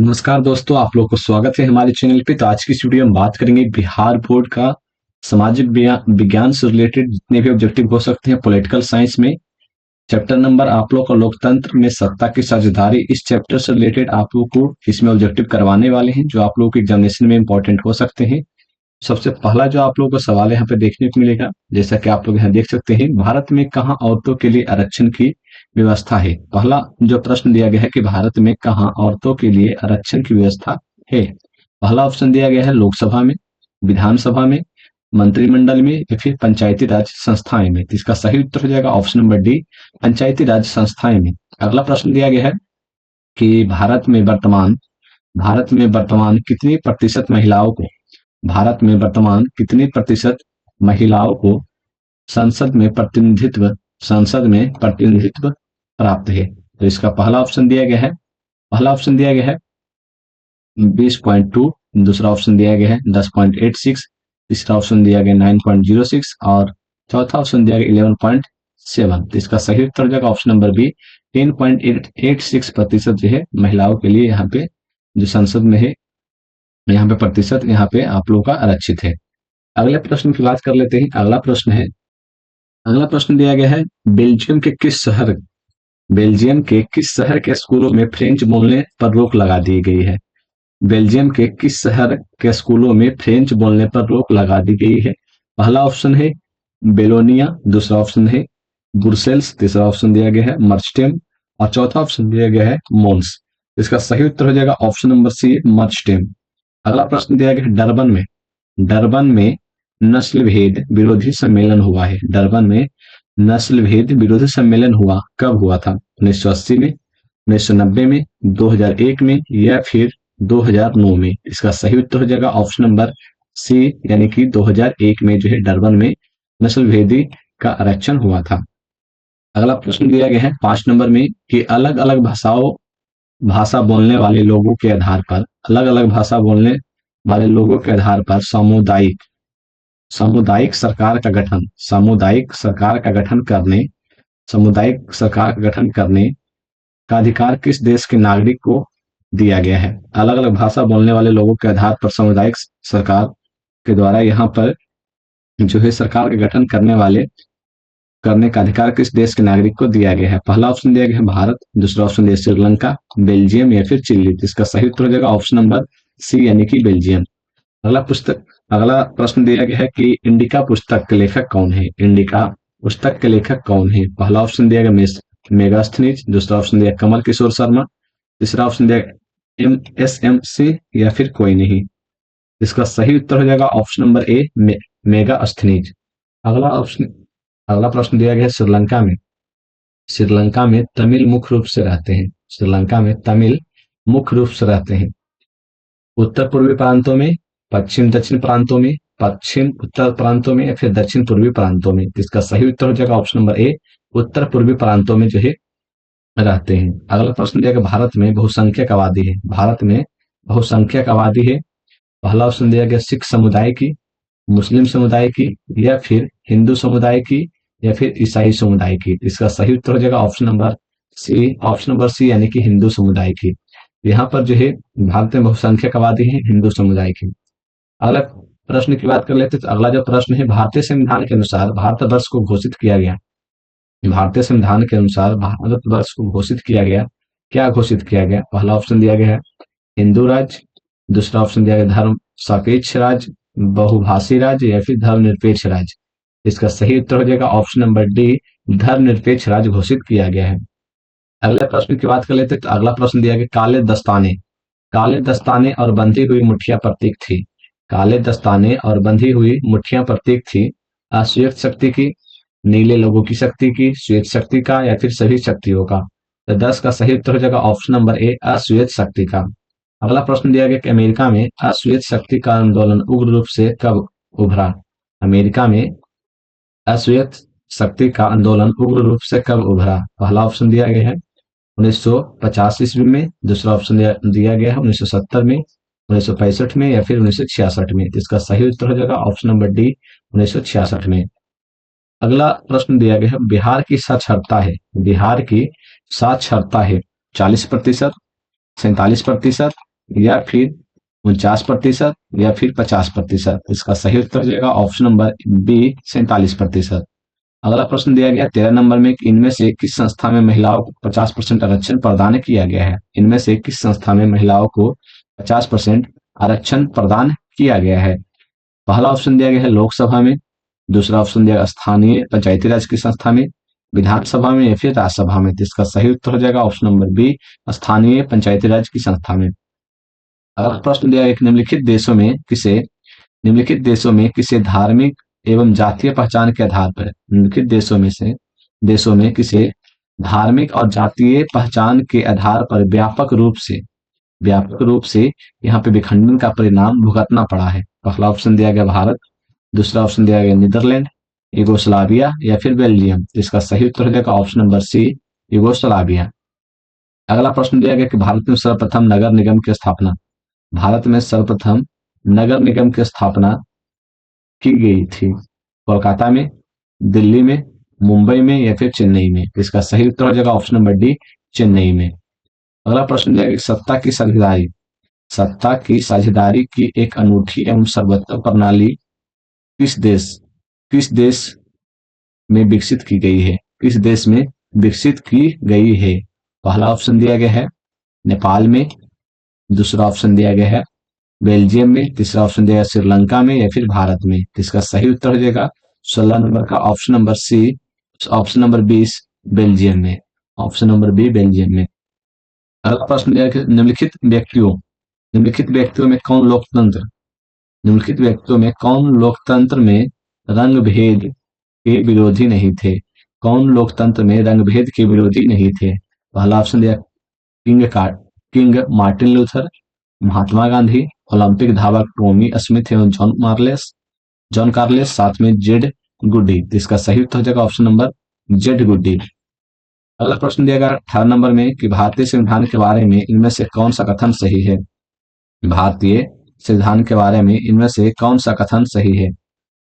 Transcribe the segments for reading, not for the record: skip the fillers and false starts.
नमस्कार दोस्तों, आप लोग को स्वागत है हमारे चैनल पे। तो आज की इस वीडियो में बात करेंगे बिहार बोर्ड का सामाजिक विज्ञान से रिलेटेड जितने भी ऑब्जेक्टिव हो सकते हैं पॉलिटिकल साइंस में। चैप्टर नंबर आप लोग का लोकतंत्र में सत्ता की साझेदारी, इस चैप्टर से रिलेटेड आप लोग को इसमें ऑब्जेक्टिव करवाने वाले हैं जो आप लोगों के एग्जामिनेशन में इंपॉर्टेंट हो सकते हैं। सबसे पहला जो आप लोगों को सवाल यहाँ पे देखने को मिलेगा, जैसा कि आप लोग यहाँ देख सकते हैं, भारत में कहाँ औरतों के लिए आरक्षण की व्यवस्था है। पहला जो प्रश्न दिया गया है कि भारत में कहाँ औरतों के लिए आरक्षण की व्यवस्था है। पहला ऑप्शन दिया गया है लोकसभा में, विधानसभा में, मंत्रिमंडल में या फिर पंचायती राज संस्थाएं में। तो इसका सही उत्तर हो जाएगा ऑप्शन नंबर डी, पंचायती राज संस्थाएं में। अगला प्रश्न दिया गया है कि भारत में वर्तमान कितनी प्रतिशत महिलाओं को भारत में वर्तमान कितनी प्रतिशत महिलाओं को संसद में प्रतिनिधित्व प्राप्त है। तो इसका पहला ऑप्शन दिया गया है 20.2, दूसरा ऑप्शन दिया गया है 10.86, तीसरा ऑप्शन दिया गया 9.06 और चौथा ऑप्शन दिया गया 11.7। तो इसका सही उत्तर हो जाएगा ऑप्शन नंबर बी, 10.86% जो है महिलाओं के लिए यहाँ पे जो संसद में है, यहाँ पे प्रतिशत यहाँ पे आप लोगों का आरक्षित है। अगले प्रश्न की बात कर लेते हैं। अगला प्रश्न दिया गया है बेल्जियम के किस शहर के स्कूलों में फ्रेंच बोलने पर रोक लगा दी गई है। बेल्जियम के किस शहर के स्कूलों में फ्रेंच बोलने पर रोक लगा दी गई है। पहला ऑप्शन है बेलोनिया, दूसरा ऑप्शन है ब्रुसेल्स, तीसरा ऑप्शन दिया गया है मर्चटेम और चौथा ऑप्शन दिया गया है मोन्स। इसका सही उत्तर हो जाएगा ऑप्शन नंबर सी, मर्चटेम। अगला प्रश्न दिया गया है डरबन में नस्ल भेद विरोधी सम्मेलन हुआ है। डरबन में नस्ल भेद विरोधी सम्मेलन कब हुआ था। 1980 में, 1990 में, 2001 में या फिर 2009 में। इसका सही उत्तर हो जाएगा ऑप्शन नंबर सी, यानी कि 2001 में जो है डरबन में नस्ल भेदी का आरक्षण हुआ था। अगला प्रश्न दिया गया है 5 नंबर में कि अलग अलग भाषा बोलने वाले लोगों के आधार पर सामुदायिक सरकार का गठन करने का अधिकार किस देश के नागरिक को दिया गया है। अलग अलग भाषा बोलने वाले लोगों के आधार पर सामुदायिक सरकार के द्वारा यहाँ पर जो है सरकार का गठन करने का अधिकार किस देश के नागरिक को दिया गया है। पहला ऑप्शन दिया गया है भारत, दूसरा ऑप्शन दिया श्रीलंका, बेल्जियम या फिर चिली। इसका सही उत्तर हो जाएगा ऑप्शन नंबर सी, यानी कि बेल्जियम। अगला प्रश्न दिया गया है कि इंडिका पुस्तक के लेखक कौन है। पहला ऑप्शन दिया गया मेगास्थनीज, दूसरा ऑप्शन दिया कमल किशोर शर्मा, तीसरा ऑप्शन दिया MSMC या फिर कोई नहीं। इसका सही उत्तर हो जाएगा ऑप्शन नंबर ए, मेगास्थनीज। अगला प्रश्न दिया गया है श्रीलंका में तमिल मुख्य रूप से रहते हैं। उत्तर पूर्वी प्रांतों में, पश्चिम दक्षिण प्रांतों में, पश्चिम उत्तर प्रांतों में या फिर दक्षिण पूर्वी प्रांतों में। इसका सही उत्तर हो जाएगा ऑप्शन नंबर ए, उत्तर पूर्वी प्रांतों में जो है रहते हैं। अगला प्रश्न दिया गया भारत में बहुसंख्यक आबादी है। पहला ऑप्शन दिया गया सिख समुदाय की, मुस्लिम समुदाय की या फिर हिंदू समुदाय की या फिर ईसाई समुदाय की। इसका सही उत्तर हो जाएगा ऑप्शन नंबर सी, यानी कि हिंदू समुदाय की। यहाँ पर जो है भारत में बहुसंख्यक आबादी है हिंदू समुदाय की। अगला प्रश्न की बात कर लेते हैं। तो अगला जो प्रश्न है, भारतीय संविधान के अनुसार भारतवर्ष को घोषित किया गया, क्या घोषित किया गया। पहला ऑप्शन दिया गया है हिंदू राज्य, दूसरा ऑप्शन दिया गया धर्म सापेक्ष राज्य, बहुभाषी राज्य या फिर धर्मनिरपेक्ष राज्य। इसका सही उत्तर हो जाएगा ऑप्शन नंबर डी, धर्मनिरपेक्ष राज्य घोषित किया गया है। अगले प्रश्न की बात कर लेते हैं। तो अगला प्रश्न दिया गया काले दस्ताने और बंधी हुई मुठ्ठियां प्रतीक थी अश्वेत शक्ति की, नीले लोगों की शक्ति की, श्वेत शक्ति का या फिर सभी शक्तियों का। तो 10 का सही उत्तर हो जाएगा ऑप्शन नंबर ए, अश्वेत शक्ति का। अगला प्रश्न दिया गया कि अमेरिका में अश्वेत शक्ति का आंदोलन उग्र रूप से कब उभरा। अमेरिका में अश्वेत शक्ति का आंदोलन उग्र रूप से कब उभरा। पहला ऑप्शन दिया गया है 1950 ईस्वी में, दूसरा ऑप्शन दिया गया है 1970 में, 1965 में या फिर 1966 में। इसका सही उत्तर हो जाएगा ऑप्शन नंबर डी, 1966 में। अगला प्रश्न दिया गया है बिहार की साक्षरता है 40%, 47%, या फिर 49% या फिर 50%। इसका सही उत्तर हो जाएगा ऑप्शन नंबर बी 47%। अगला प्रश्न दिया गया 13 नंबर में कि इनमें से किस संस्था में महिलाओं को 50% आरक्षण प्रदान किया गया है। इनमें से किस संस्था में महिलाओं को 50% आरक्षण प्रदान किया गया है। पहला ऑप्शन दिया गया है लोकसभा में, दूसरा ऑप्शन दिया गया स्थानीय पंचायती राज की संस्था में, विधानसभा में या फिर राज्यसभा में। तो इसका सही उत्तर हो जाएगा ऑप्शन नंबर बी स्थानीय पंचायती राज की संस्था में। अगला प्रश्न दिया गया निम्नलिखित देशों में किसे धार्मिक एवं जातीय पहचान के आधार पर निम्नलिखित देशों में किसे धार्मिक और जातीय पहचान के आधार पर व्यापक रूप से यहाँ पे विखंडन का परिणाम भुगतना पड़ा है। पहला ऑप्शन दिया गया भारत, दूसरा ऑप्शन दिया गया नीदरलैंड, यूगोस्लाविया या फिर बेल्जियम। इसका सही उत्तर हो जाएगा ऑप्शन नंबर सी यूगोस्लाविया। अगला प्रश्न दिया गया कि भारत में सर्वप्रथम नगर निगम की स्थापना की गई थी। कोलकाता में, दिल्ली में, मुंबई में या फिर चेन्नई में। इसका सही उत्तर हो जाएगा ऑप्शन नंबर डी चेन्नई में। अगला प्रश्न दिया गया सत्ता की साझेदारी की एक अनूठी एवं सर्वोत्तम प्रणाली किस देश में विकसित की गई है। किस देश में विकसित की गई है। पहला ऑप्शन दिया गया है नेपाल में, दूसरा ऑप्शन दिया गया है बेल्जियम में, तीसरा ऑप्शन दिया गया श्रीलंका में या फिर भारत में। इसका सही उत्तर हो जाएगा 16 नंबर का option number C, option number 20 Belgium में, ऑप्शन नंबर बी बेल्जियम में। अगला प्रश्न दिया है निम्नलिखित व्यक्तियों में कौन लोकतंत्र में रंग भेद के विरोधी नहीं थे। कौन लोकतंत्र में रंग भेद के विरोधी नहीं थे। पहला ऑप्शन दिया king Martin Luther, Mahatma Gandhi, Olympic धावक टोमी स्मिथ एवं जॉन कार्लेस, साथ में जेड गुडी। इसका सही उत्तर हो जाएगा ऑप्शन नंबर जेड गुडी। अगला प्रश्न दिया गया 18 नंबर में कि भारतीय संविधान के बारे में इनमें से कौन सा कथन सही है। भारतीय संविधान के बारे में इनमें से कौन सा कथन सही है।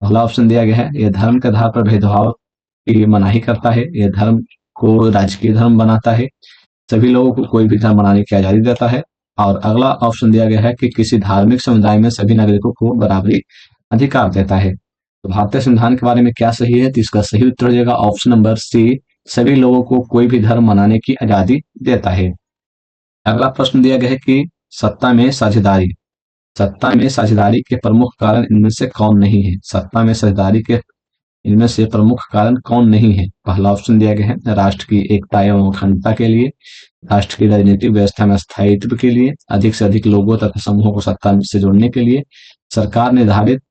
पहला ऑप्शन दिया गया है यह धर्म के आधार पर भेदभाव की मनाही करता है, यह धर्म को राजकीय धर्म बनाता है, सभी लोगों को कोई भी धर्म मनाने की आजादी देता है। और अगला ऑप्शन दिया गया है कि किसी धार्मिक समुदाय में सभी नागरिकों को बराबरी अधिकार देता है। तो भारतीय संविधान के बारे में क्या सही है। तो इसका सही उत्तर हो जाएगा ऑप्शन नंबर सी, सभी लोगों को कोई भी धर्म मनाने की आजादी देता है। अगला प्रश्न दिया गया है कि सत्ता में साझेदारी के प्रमुख कारण इनमें से कौन नहीं है। सत्ता में साझेदारी के इनमें से प्रमुख कारण कौन नहीं है। पहला ऑप्शन दिया गया है राष्ट्र की एकता एवं अखंडता के लिए, राष्ट्र की राजनीतिक व्यवस्था में स्थायित्व के लिए, अधिक से अधिक लोगों तथा समूहों को सत्ता से जोड़ने के लिए, सरकार निर्धारित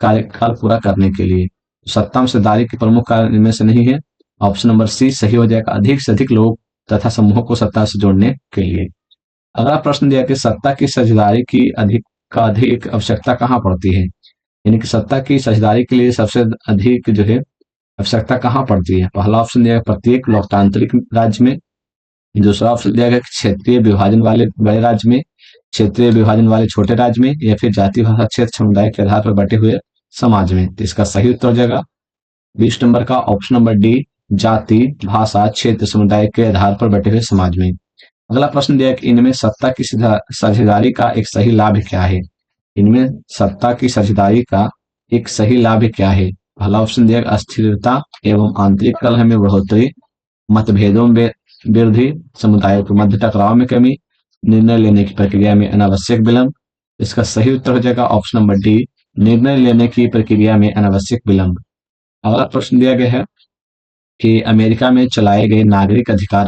कार्यकाल पूरा करने के लिए। सत्ता में साझेदारी के प्रमुख कारण इनमें से नहीं है। ऑप्शन नंबर सी सही हो जाएगा, अधिक से अधिक लोग तथा समूहों को सत्ता से जोड़ने के लिए। अगला प्रश्न दिया कि सत्ता की साझेदारी की अधिक आवश्यकता कहाँ पड़ती है। यानी कि सत्ता की साझेदारी के लिए सबसे अधिक जो है आवश्यकता कहाँ पड़ती है। पहला ऑप्शन दिया गया प्रत्येक लोकतांत्रिक राज्य में, दूसरा ऑप्शन दिया गया क्षेत्रीय विभाजन वाले बड़े राज्य में, क्षेत्रीय विभाजन वाले छोटे राज्य में, या फिर जाति भाषा क्षेत्र समुदाय के आधार पर बटे हुए समाज में। तो इसका सही उत्तर हो जाएगा 20 नंबर का ऑप्शन नंबर डी, जाति भाषा क्षेत्र समुदाय के आधार पर बटे हुए समाज में। अगला प्रश्न दिया कि इनमें सत्ता की साझेदारी का एक सही लाभ क्या है। इनमें सत्ता की साझेदारी का एक सही लाभ क्या है। पहला ऑप्शन दिया अस्थिरता एवं आंतरिक कलह में बढ़ोतरी, मतभेदों में वृद्धि, समुदायों के मध्य टकराव में कमी, निर्णय लेने की प्रक्रिया में अनावश्यक विलंब। इसका सही उत्तर हो जाएगा ऑप्शन नंबर डी, निर्णय लेने की प्रक्रिया में अनावश्यक विलंब। अगला प्रश्न दिया गया है कि अमेरिका में चलाए गए नागरिक अधिकार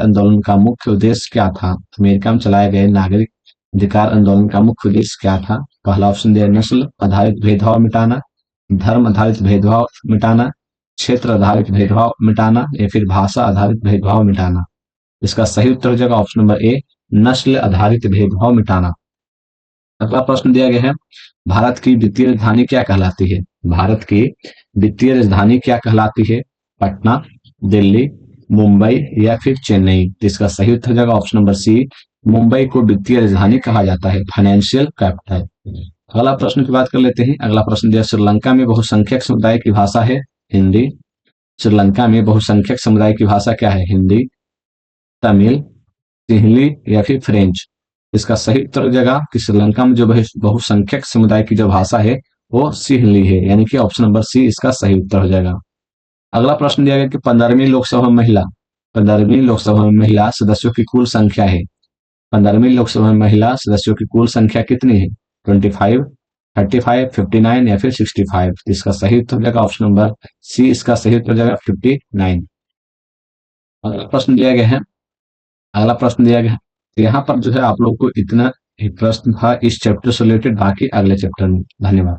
आंदोलन का मुख्य उद्देश्य क्या था। अमेरिका में चलाए गए नागरिक अधिकार आंदोलन का मुख्य उद्देश्य क्या था। पहला ऑप्शन दिया नस्ल आधारित भेदभाव मिटाना, धर्म आधारित भेदभाव मिटाना, क्षेत्र आधारित भेदभाव मिटाना, या फिर भाषा आधारित भेदभाव मिटाना। इसका सही उत्तर हो जाएगा ऑप्शन नंबर ए, नस्ल आधारित भेदभाव मिटाना। अगला प्रश्न दिया गया है भारत की वित्तीय राजधानी क्या कहलाती है। भारत की वित्तीय राजधानी क्या कहलाती है। पटना, दिल्ली, मुंबई या फिर चेन्नई। इसका सही उत्तर हो जाएगा ऑप्शन नंबर सी, मुंबई को वित्तीय राजधानी कहा जाता है, फाइनेंशियल कैपिटल। अगला प्रश्न की बात कर लेते हैं। अगला प्रश्न दिया श्रीलंका में बहुसंख्यक समुदाय की भाषा है हिंदी। श्रीलंका में बहुसंख्यक समुदाय की भाषा क्या है। हिंदी, तमिल, सिंहली या फिर फ्रेंच। इसका सही उत्तर हो जाएगा कि श्रीलंका में जो बहुसंख्यक समुदाय की जो भाषा है वो सिंहली है, यानी कि ऑप्शन नंबर सी इसका सही उत्तर हो जाएगा। अगला प्रश्न दिया गया कि 15वीं लोकसभा में महिला सदस्यों की कुल संख्या है। 15वीं लोकसभा में महिला सदस्यों की कुल संख्या कितनी है? 25, 35, 59 या फिर 65। इसका सही उत्तर हो जाएगा ऑप्शन नंबर सी, इसका सही उत्तर हो जाएगा 59। अगला प्रश्न दिया गया है अगला प्रश्न दिया गया है तो यहाँ पर जो है आप लोग को इतना ही प्रश्न था इस चैप्टर से रिलेटेड, बाकी अगले चैप्टर में। धन्यवाद।